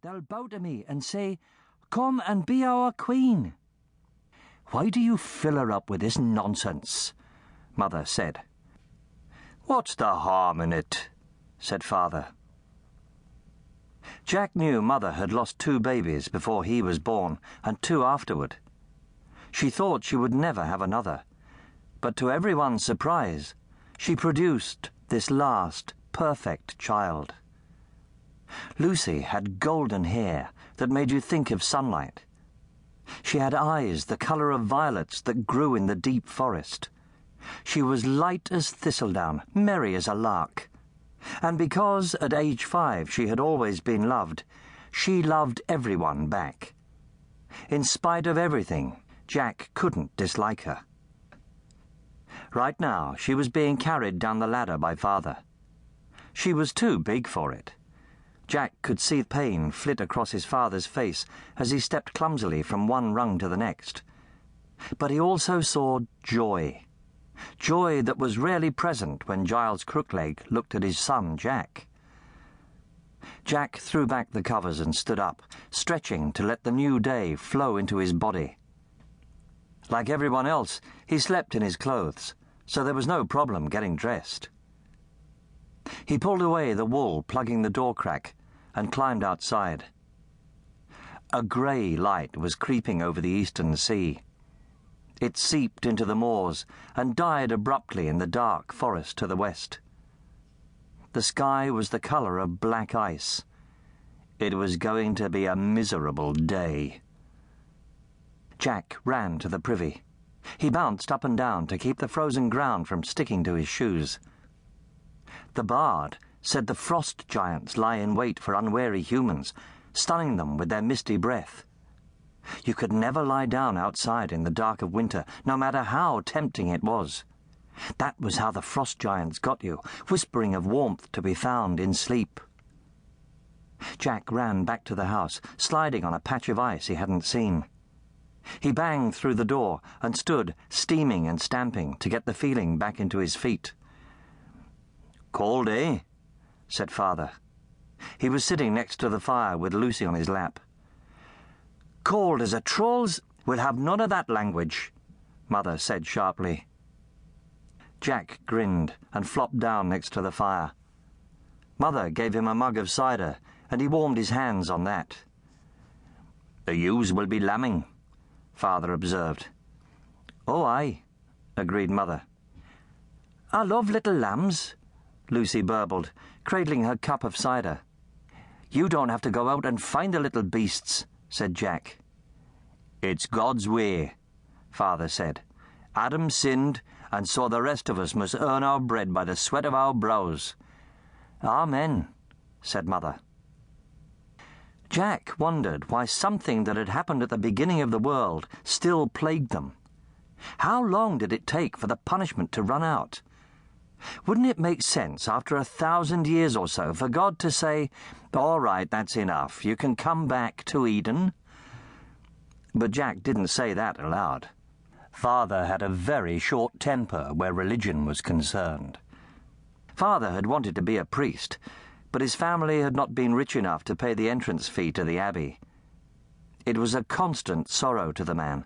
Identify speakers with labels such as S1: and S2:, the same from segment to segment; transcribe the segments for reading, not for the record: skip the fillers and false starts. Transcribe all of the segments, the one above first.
S1: They'll bow to me and say, 'Come and be our queen.' 'Why do you fill her up with this nonsense?' Mother said. 'What's the harm in it?' said Father. Jack knew Mother had lost 2 babies before he was born and 2 afterward. She thought she would never have another, but to everyone's surprise, she produced this last perfect child. Lucy had golden hair that made you think of sunlight. She had eyes the colour of violets that grew in the deep forest. She was light as thistledown, merry as a lark. And because at age 5 she had always been loved, she loved everyone back. In spite of everything, Jack couldn't dislike her. Right now, she was being carried down the ladder by Father. She was too big for it. Jack could see pain flit across his father's face as he stepped clumsily from one rung to the next. But he also saw joy. Joy that was rarely present when Giles Crookleg looked at his son, Jack. Jack threw back the covers and stood up, stretching to let the new day flow into his body. Like everyone else, he slept in his clothes, so there was no problem getting dressed. He pulled away the wool plugging the door crack and climbed outside. A grey light was creeping over the eastern sea. It seeped into the moors and died abruptly in the dark forest to the west. The sky was the colour of black ice. It was going to be a miserable day. Jack ran to the privy. He bounced up and down to keep the frozen ground from sticking to his shoes. The bard said the frost giants lie in wait for unwary humans, stunning them with their misty breath. You could never lie down outside in the dark of winter, no matter how tempting it was. That was how the frost giants got you, whispering of warmth to be found in sleep. Jack ran back to the house, sliding on a patch of ice he hadn't seen. He banged through the door and stood, steaming and stamping, to get the feeling back into his feet. "Cold, eh?" said Father. He was sitting next to the fire with Lucy on his lap. "Cold as a troll's? We'll have none of that language," Mother said sharply. Jack grinned and flopped down next to the fire. Mother gave him a mug of cider, and he warmed his hands on that. "The ewes will be lambing," Father observed. "Oh, aye," agreed Mother. "I love little lambs," Lucy burbled, cradling her cup of cider. "You don't have to go out and find the little beasts," said Jack. "It's God's way," Father said. "Adam sinned, and so the rest of us must earn our bread by the sweat of our brows." "Amen," said Mother. Jack wondered why something that had happened at the beginning of the world still plagued them. How long did it take for the punishment to run out? Wouldn't it make sense after 1,000 years or so for God to say, "All right, that's enough, you can come back to Eden"? But Jack didn't say that aloud. Father had a very short temper where religion was concerned. Father had wanted to be a priest, but his family had not been rich enough to pay the entrance fee to the abbey. It was a constant sorrow to the man,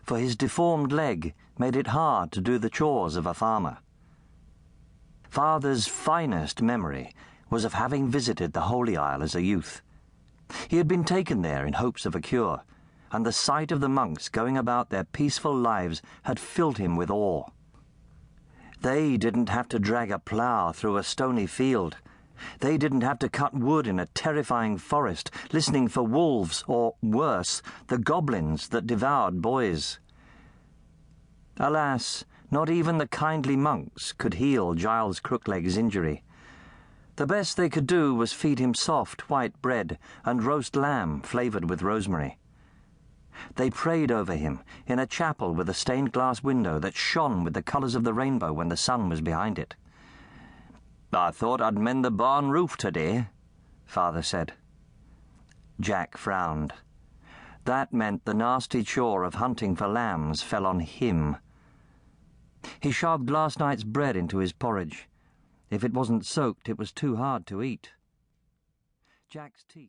S1: for his deformed leg made it hard to do the chores of a farmer. Father's finest memory was of having visited the Holy Isle as a youth. He had been taken there in hopes of a cure, and the sight of the monks going about their peaceful lives had filled him with awe. They didn't have to drag a plough through a stony field. They didn't have to cut wood in a terrifying forest, listening for wolves or, worse, the goblins that devoured boys. Alas, not even the kindly monks could heal Giles Crookleg's injury. The best they could do was feed him soft white bread and roast lamb flavoured with rosemary. They prayed over him in a chapel with a stained glass window that shone with the colours of the rainbow when the sun was behind it. "I thought I'd mend the barn roof today," Father said. Jack frowned. That meant the nasty chore of hunting for lambs fell on him. He shoved last night's bread into his porridge. If it wasn't soaked, it was too hard to eat. Jack's teeth